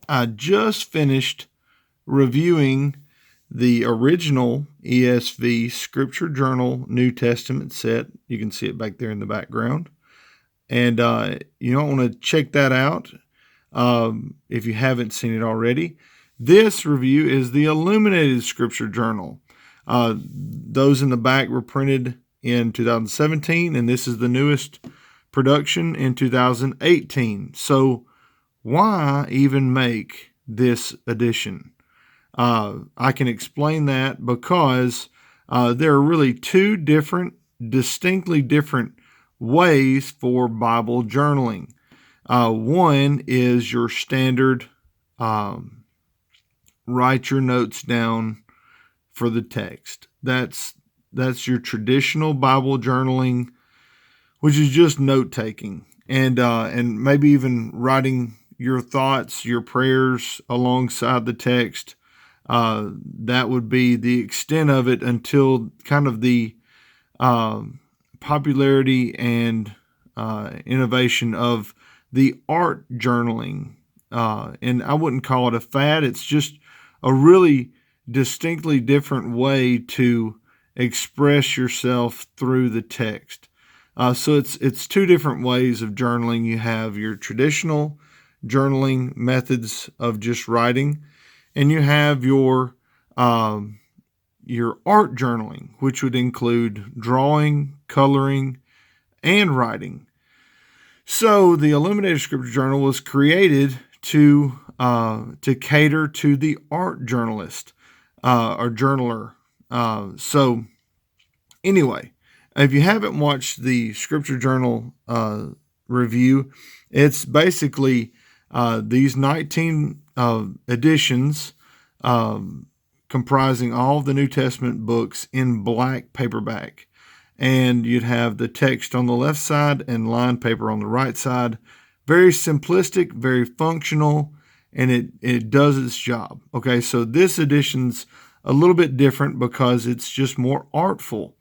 I just finished reviewing the original ESV Scripture Journal New Testament set. You can see it back there in the background. And you don't want to check that out if you haven't seen it already. This review is the Illuminated Scripture Journal. Those in the back were printed in 2017, and this is the newest production in 2018. So why even make this edition? I can explain that because there are really two distinctly different ways for Bible journaling. One is your standard write your notes down for the text. That's your traditional Bible journaling, which is just note taking and maybe even writing your thoughts, your prayers alongside the text. That would be the extent of it until kind of the popularity and innovation of the art journaling. And I wouldn't call it a fad. It's just a really distinctly different way to express yourself through the text. So it's two different ways of journaling. You have your traditional journaling methods of just writing, and you have your art journaling, which would include drawing, coloring, and writing. So the Illuminated Scripture Journal was created to cater to the art journalist or journaler. So anyway, if you haven't watched the Scripture Journal review, it's basically these 19 editions comprising all of the New Testament books in black paperback. And you'd have the text on the left side and lined paper on the right side. Very simplistic, very functional, and it does its job. Okay, so this edition's a little bit different because it's just more artful.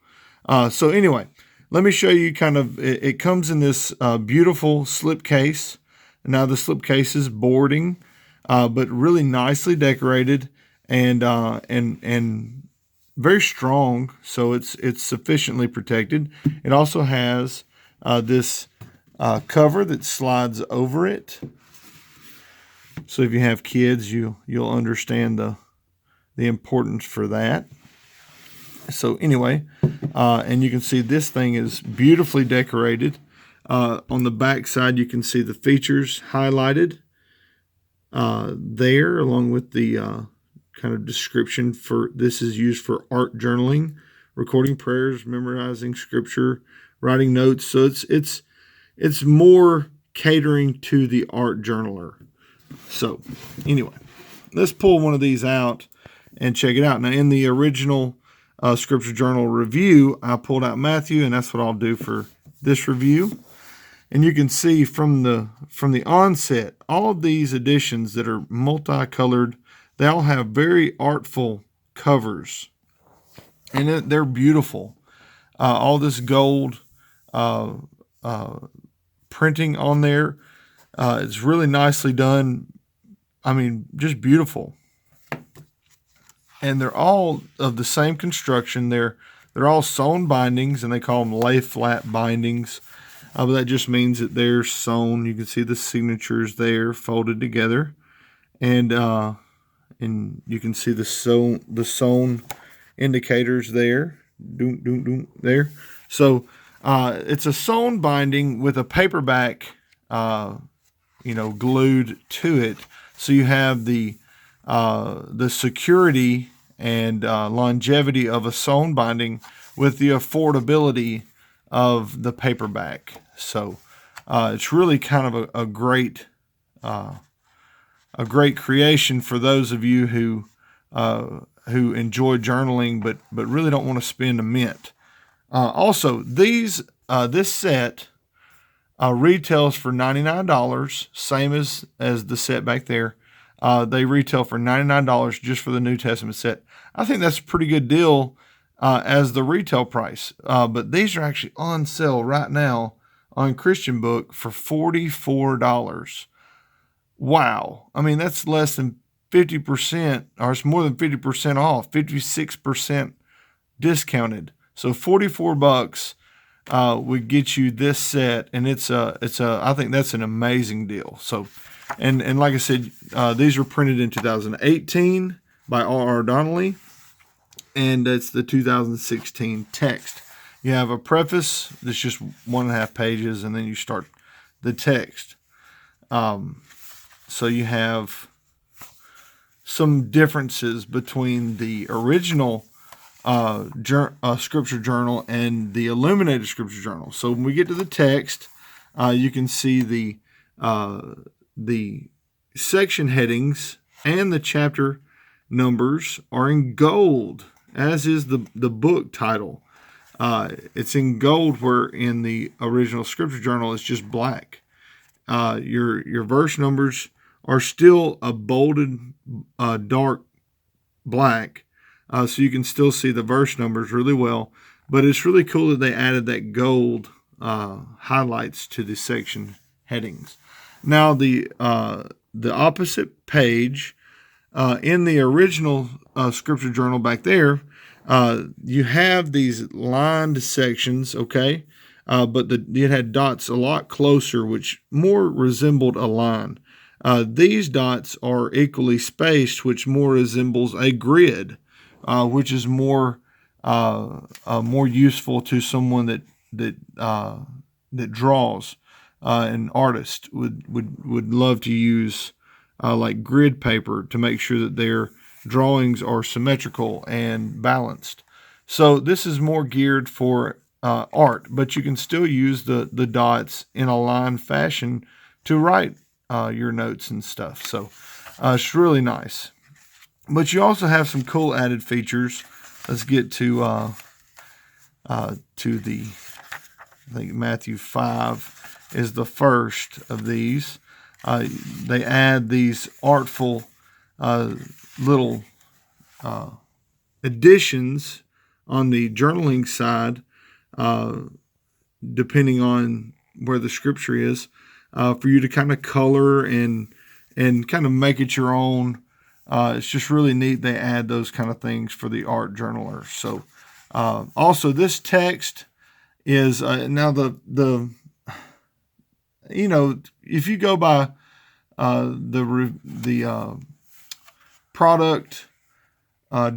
So anyway, let me show you kind of, it comes in this beautiful slipcase. Now the slipcase is boarding, but really nicely decorated and very strong, so it's sufficiently protected. It also has this cover that slides over it. So if you have kids, you'll understand the importance for that. So anyway, and you can see this thing is beautifully decorated. On the back side, you can see the features highlighted there, along with the kind of description for this is used for art journaling, recording prayers, memorizing scripture, writing notes. So it's more catering to the art journaler. So anyway, let's pull one of these out and check it out. Now in the original Scripture Journal review, I pulled out Matthew, and that's what I'll do for this review. And you can see from the onset, all of these editions that are multicolored, they all have very artful covers, and they're beautiful. All this gold printing on there, it's really nicely done. I mean, just beautiful. And they're all of the same construction. They're all sewn bindings, and they call them lay flat bindings. But that just means that they're sewn. You can see the signatures there folded together, and you can see the sewn indicators there. There. So it's a sewn binding with a paperback, glued to it. So you have the security and longevity of a sewn binding with the affordability of the paperback. So it's really kind of a great creation for those of you who enjoy journaling but really don't want to spend a mint. Also, this set retails for $99, same as the set back there. They retail for $99 just for the New Testament set. I think that's a pretty good deal as the retail price. But these are actually on sale right now on Christian Book for $44. wow. I mean, that's less than 50%, or it's more than 50% off, 56% discounted. So $44 would get you this set, and I think that's an amazing deal. So, and like I said, these were printed in 2018 by R.R. Donnelly, and it's the 2016 text. You have a preface that's just 1.5 pages, and then you start the text. So you have some differences between the original Scripture Journal and the Illuminated Scripture Journal. So when we get to the text, you can see the section headings and the chapter numbers are in gold, as is the book title. It's in gold, where in the original Scripture Journal it's just black. Your verse numbers are still a bolded dark black, so you can still see the verse numbers really well. But it's really cool that they added that gold highlights to the section headings. Now the opposite page in the original Scripture Journal back there, you have these lined sections, okay, but it had dots a lot closer, which more resembled a line. These dots are equally spaced, which more resembles a grid, which is more useful to someone that draws. An artist would love to use like grid paper to make sure that their drawings are symmetrical and balanced. So this is more geared for art, but you can still use the dots in a line fashion to write your notes and stuff. So it's really nice. But you also have some cool added features. Let's get to I think Matthew 5 is the first of these. They add these artful little additions on the journaling side, depending on where the scripture is, for you to kind of color and kind of make it your own. It's just really neat. They add those kind of things for the art journaler. So also this text is now the if you go by the product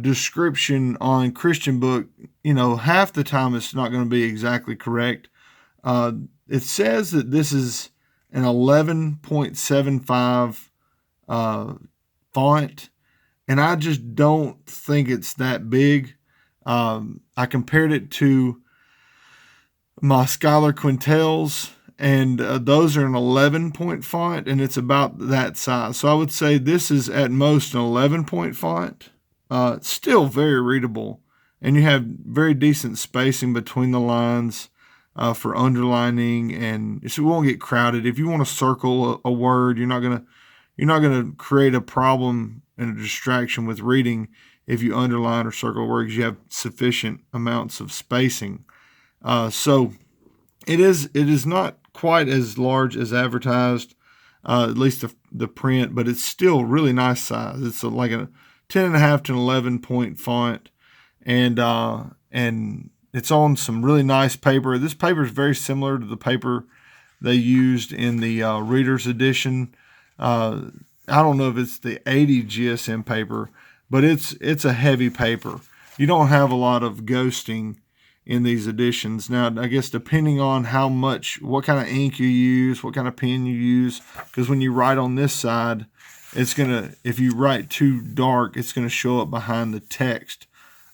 description on Christian Book, half the time it's not going to be exactly correct. It says that this is an 11.75 font, and I just don't think it's that big. I compared it to my Scholar Quintels, and those are an 11-point font, and it's about that size. So I would say this is at most an 11-point font. It's still very readable, and you have very decent spacing between the lines for underlining, and so it won't get crowded. If you want to circle a word, you're not gonna create a problem and a distraction with reading if you underline or circle a word, because you have sufficient amounts of spacing. So it is not quite as large as advertised, at least the print, but it's still really nice size. It's like a 10.5 to 11-point font, and it's on some really nice paper. This paper is very similar to the paper they used in the Reader's Edition. I don't know if it's the 80 GSM paper, but it's a heavy paper. You don't have a lot of ghosting in these editions. Now, I guess depending on what kind of ink you use, what kind of pen you use, because when you write on this side, if you write too dark, it's going to show up behind the text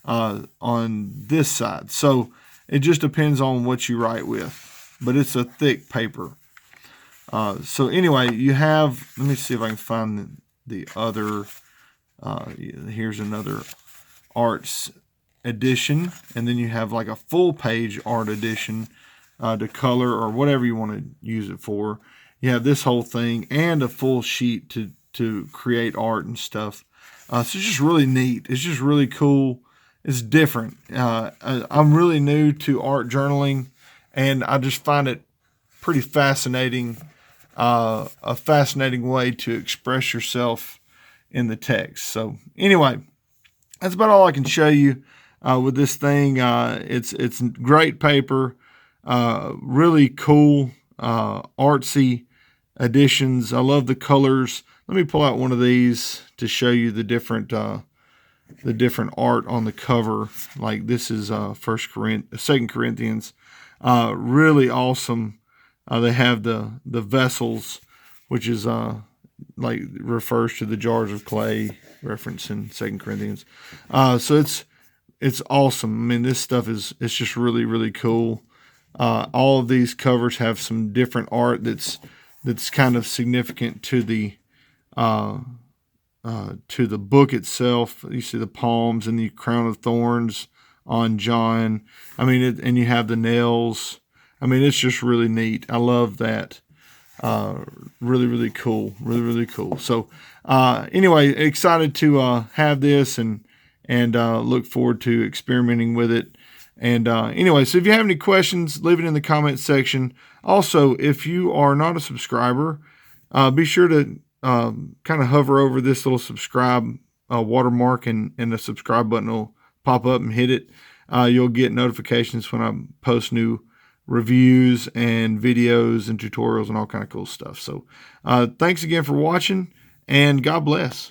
on this side. So it just depends on what you write with, but it's a thick paper. So anyway, let me see if I can find the other, here's another arts edition, and then you have like a full page art edition to color or whatever you want to use it for. You have this whole thing and a full sheet to create art and stuff. So it's just really neat. It's just really cool. It's different. I'm really new to art journaling, and I just find it pretty fascinating a fascinating way to express yourself in the text. So anyway, that's about all I can show you with this thing. It's great paper, really cool, artsy additions. I love the colors. Let me pull out one of these to show you the different art on the cover. Like this is 2 Corinthians. Really awesome. They have the vessels, which is like refers to the jars of clay, reference in 2 Corinthians. So it's awesome. I mean, this stuff it's just really, really cool. All of these covers have some different art that's kind of significant to the book itself. You see the palms and the crown of thorns on John. I mean, and you have the nails. I mean, it's just really neat. I love that. Really, really cool. Really, really cool. So, anyway, excited to have this and look forward to experimenting with it. And anyway, so if you have any questions, leave it in the comments section. Also, if you are not a subscriber, be sure to kind of hover over this little subscribe watermark, and the subscribe button will pop up, and hit it. You'll get notifications when I post new reviews and videos and tutorials and all kind of cool stuff. So thanks again for watching, and God bless.